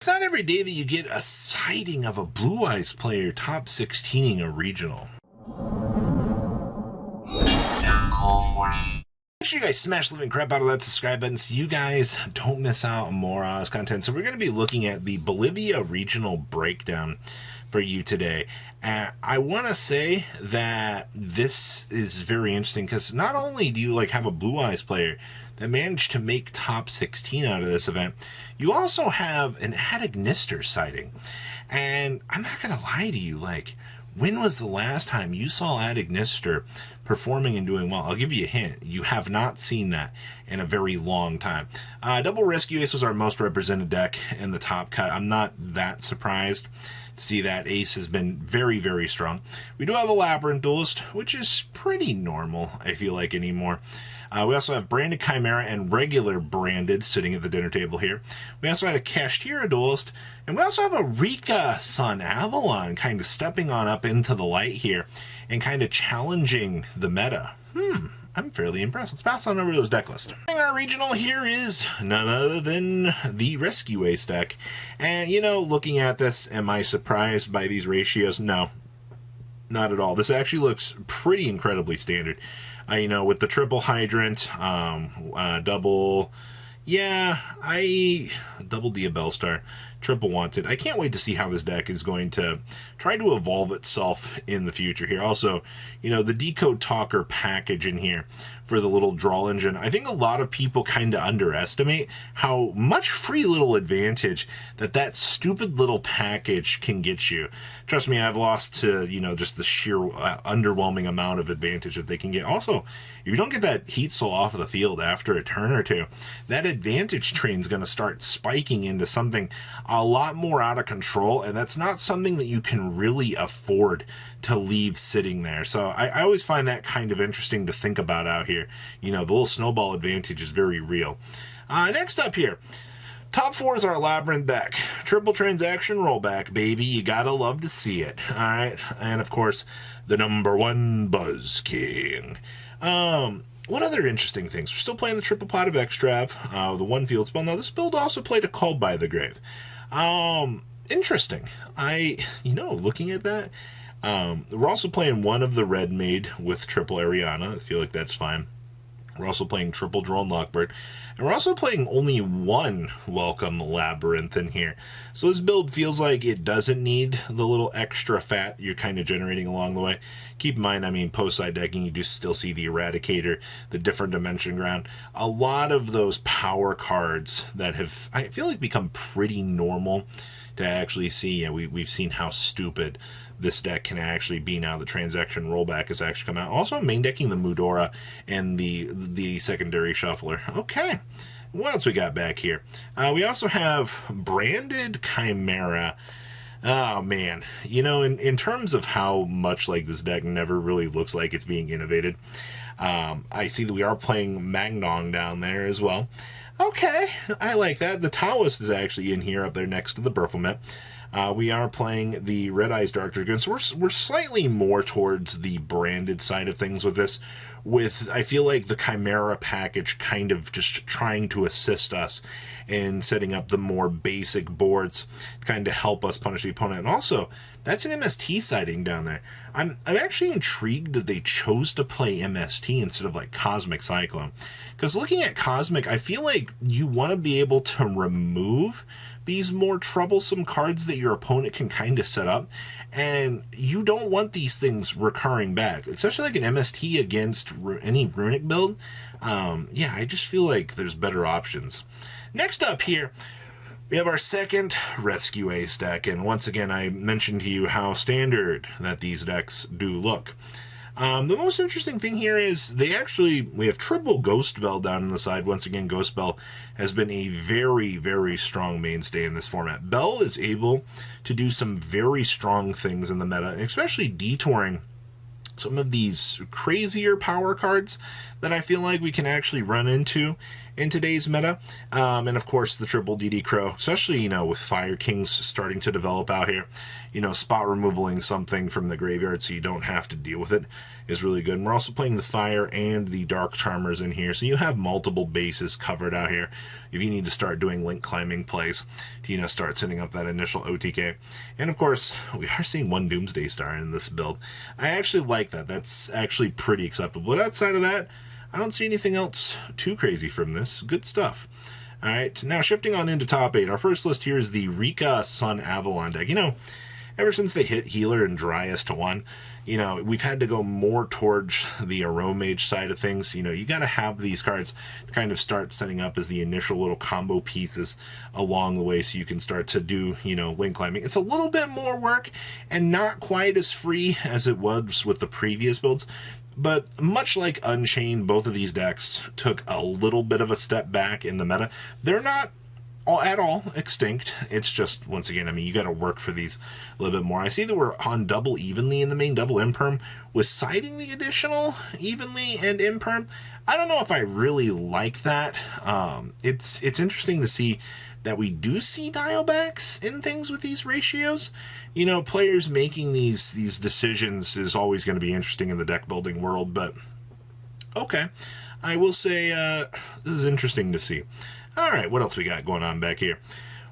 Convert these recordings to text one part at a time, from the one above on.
It's not every day that you get a sighting of a Blue Eyes player top 16ing a regional. Make sure you guys smash the living crap out of that subscribe button so you guys don't miss out on more honest content. So we're going to be looking at the Bolivia regional breakdown for you today. I want to say that this is very interesting because not only do you have a Blue Eyes player that managed to make top 16 out of this event, you also have an Adignister sighting. And I'm not going to lie to you, when was the last time you saw Adignister performing and doing well? I'll give you a hint. You have not seen that in a very long time. Double Rescue Ace was our most represented deck in the top cut. I'm not that surprised to see that Ace has been very, very strong. We do have a Labyrinth Duelist, which is pretty normal, I feel like, anymore. We also have Branded Chimera and regular Branded sitting at the dinner table here. We also had a Kashtira Duelist, and we also have a Rika Sun Avalon kind of stepping on up into the light here and kind of challenging the meta. I'm fairly impressed. Let's pass on over to those deck lists. Our regional here is none other than the Rescue Ace deck. And, looking at this, am I surprised by these ratios? No, not at all. This actually looks pretty incredibly standard. With the triple hydrant, double Diabellstar, triple wanted. I can't wait to see how this deck is going to try to evolve itself in the future here. Also, the Decode Talker package in here for the little draw engine. I think a lot of people kind of underestimate how much free little advantage that stupid little package can get you. Trust me, I've lost to, just the sheer underwhelming amount of advantage that they can get. Also, if you don't get that Heat Soul off of the field after a turn or two, that advantage train is going to start spiking into something a lot more out of control, and that's not something that you can really afford to leave sitting there. So I always find that kind of interesting to think about out here. The little snowball advantage is very real. Next up here, top 4 is our Labyrinth deck. Triple transaction rollback, baby. You gotta love to see it. All right, and of course, the #1 Buzz King. What other interesting things? We're still playing the triple pot of Extrav, the one field spell. Now, this build also played a Called by the Grave. Interesting. Looking at that, we're also playing one of the Red Maid with triple Ariana. I feel like that's fine. We're also playing triple Drone Lockbird. And we're also playing only one Welcome Labyrinth in here. So this build feels like it doesn't need the little extra fat you're kind of generating along the way. Keep in mind, post-side decking, you do still see the Eradicator, the different dimension ground. A lot of those power cards that have, I feel like, become pretty normal to actually see. We've seen how stupid this deck can actually be now. The transaction rollback has actually come out. Also main decking the Mudora and the secondary shuffler. Okay, what else we got back here? We also have Branded Chimera. Oh man, in terms of how much this deck never really looks like it's being innovated, I see that we are playing Magnong down there as well. Okay, I like that. The Taoist is actually in here up there next to the Baphomet. We are playing the Red Eyes Dark Dragoon, so we're slightly more towards the branded side of things with this, I feel like the Chimera package kind of just trying to assist us in setting up the more basic boards, kind of help us punish the opponent. And also, that's an MST sighting down there. I'm actually intrigued that they chose to play MST instead of Cosmic Cyclone. Because looking at Cosmic, I feel like you want to be able to remove these more troublesome cards that your opponent can kind of set up, and you don't want these things recurring back, especially an MST against any runic build. Yeah, I just feel like there's better options. Next up here, we have our second Rescue Ace deck, and once again, I mentioned to you how standard that these decks do look. The most interesting thing here is we have triple Ghost Bell down on the side. Once again, Ghost Bell has been a very, very strong mainstay in this format. Bell is able to do some very strong things in the meta, especially detouring some of these crazier power cards that I feel like we can actually run into in today's meta. And of course, the triple DD Crow, especially, with Fire Kings starting to develop out here, spot removaling something from the graveyard so you don't have to deal with it is really good. And we're also playing the Fire and the Dark Charmers in here, so you have multiple bases covered out here if you need to start doing link climbing plays to, start setting up that initial OTK. And of course, we are seeing one Doomsday Star in this build. I actually like that. That's actually pretty acceptable. But outside of that, I don't see anything else too crazy from this. Good stuff. All right, now shifting on into top 8. Our first list here is the Rika Sun Avalon deck. Ever since they hit Healer and Dryas to 1, we've had to go more towards the Aromage side of things. You got to have these cards to kind of start setting up as the initial little combo pieces along the way so you can start to do, link climbing. It's a little bit more work and not quite as free as it was with the previous builds. But much like Unchained, both of these decks took a little bit of a step back in the meta. They're not at all extinct. It's just, once again, you got to work for these a little bit more. I see that we're on double evenly in the main, double imperm, with siding the additional evenly and imperm. I don't know if I really like that. It's interesting to see that we do see dial backs in things with these ratios. Players making these decisions is always going to be interesting in the deck building world, but okay. I will say this is interesting to see. All right, what else we got going on back here?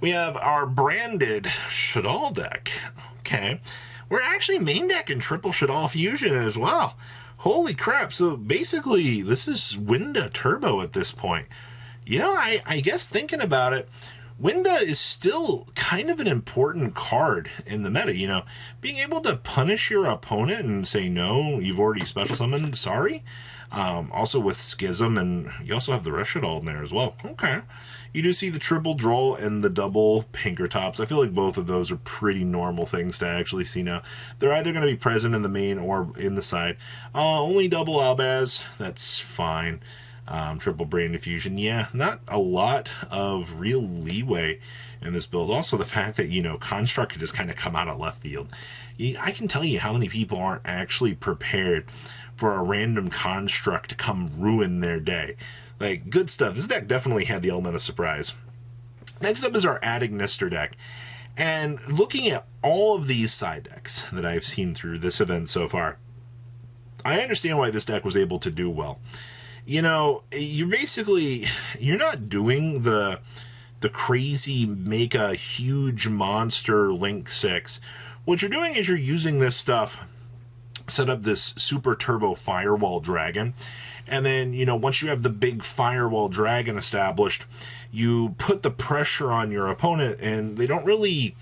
We have our branded Shaddoll deck. Okay. We're actually main decking triple Shaddoll Fusion as well. Holy crap. So basically, this is Winda Turbo at this point. I guess thinking about it, Winda is still kind of an important card in the meta, being able to punish your opponent and say, no, you've already special summoned, sorry. Also with Schism, and you also have the Reshadol in there as well. Okay. You do see the triple Droll and the double Pinkertops. I feel like both of those are pretty normal things to actually see now. They're either going to be present in the main or in the side. Only double Albaz, that's fine. Triple Brain Diffusion, yeah, not a lot of real leeway in this build. Also the fact that, Construct could just kind of come out of left field. I can tell you how many people aren't actually prepared for a random Construct to come ruin their day. Like, good stuff. This deck definitely had the element of surprise. Next up is our Adignister deck. And looking at all of these side decks that I've seen through this event so far, I understand why this deck was able to do well. You're not doing the crazy make a huge monster Link 6. What you're doing is you're using this stuff, set up this super turbo Firewall Dragon, and then, once you have the big Firewall Dragon established, you put the pressure on your opponent, and they don't really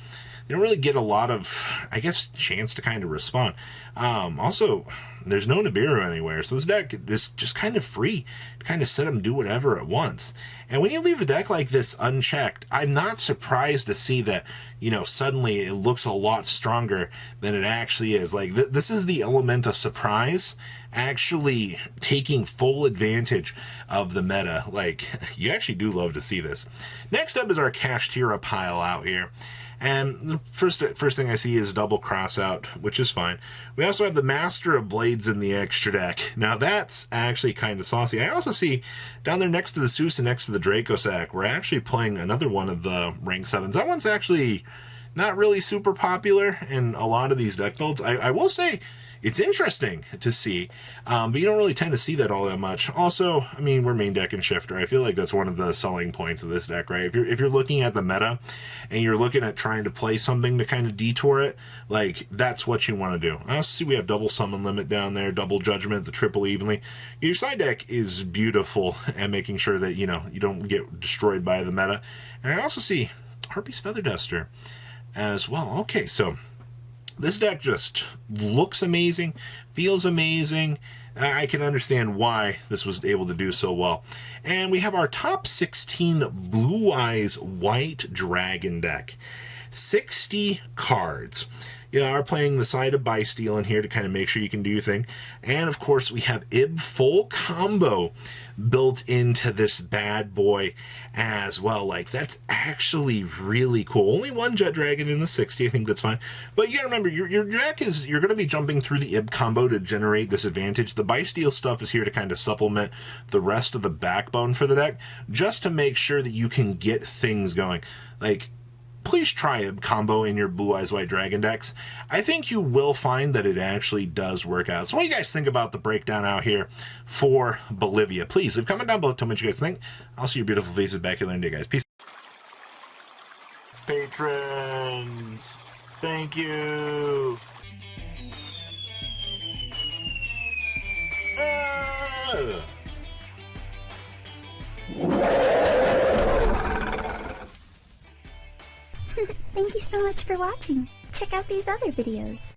get a lot of, I guess, chance to kind of respond. Also, there's no Nibiru anywhere, so this deck is just kind of free to kind of set them do whatever it wants. And when you leave a deck like this unchecked, I'm not surprised to see that, suddenly it looks a lot stronger than it actually is. Like, this is the element of surprise, actually taking full advantage of the meta. Like, you actually do love to see this. Next up is our Kashtira pile out here. And the first thing I see is double Crossout, which is fine. We also have the Master of Blades in the extra deck. Now that's actually kind of saucy. I also see down there next to the Zeus and next to the Dracosac, we're actually playing another one of the rank 7s. That one's actually not really super popular in a lot of these deck builds. I will say it's interesting to see, but you don't really tend to see that all that much. Also, we're main deck and Shifter. I feel like that's one of the selling points of this deck, right? If you're looking at the meta and you're looking at trying to play something to kind of detour it, like, that's what you want to do. I also see we have double Summon Limit down there, double Judgment, the triple Evenly. Your side deck is beautiful at making sure that, you don't get destroyed by the meta. And I also see Harpy's Feather Duster as well. Okay, so this deck just looks amazing, feels amazing. I can understand why this was able to do so well. And we have our top 16 Blue Eyes White Dragon deck. 60 cards. You are playing the side of Bysteel in here to kind of make sure you can do your thing. And of course, we have Ib full combo built into this bad boy as well. Like, that's actually really cool. Only one Jet Dragon in the 60, I think that's fine. But you gotta remember, your deck is, you're gonna be jumping through the Ib combo to generate this advantage. The Bysteel stuff is here to kind of supplement the rest of the backbone for the deck, just to make sure that you can get things going. Like, please try a combo in your Blue Eyes White Dragon decks. I think you will find that it actually does work out. So what do you guys think about the breakdown out here for Bolivia? Please leave a comment down below. Tell me what you guys think. I'll see your beautiful faces back here later, guys. Peace. Patrons, thank you. Thank you so much for watching. Check out these other videos.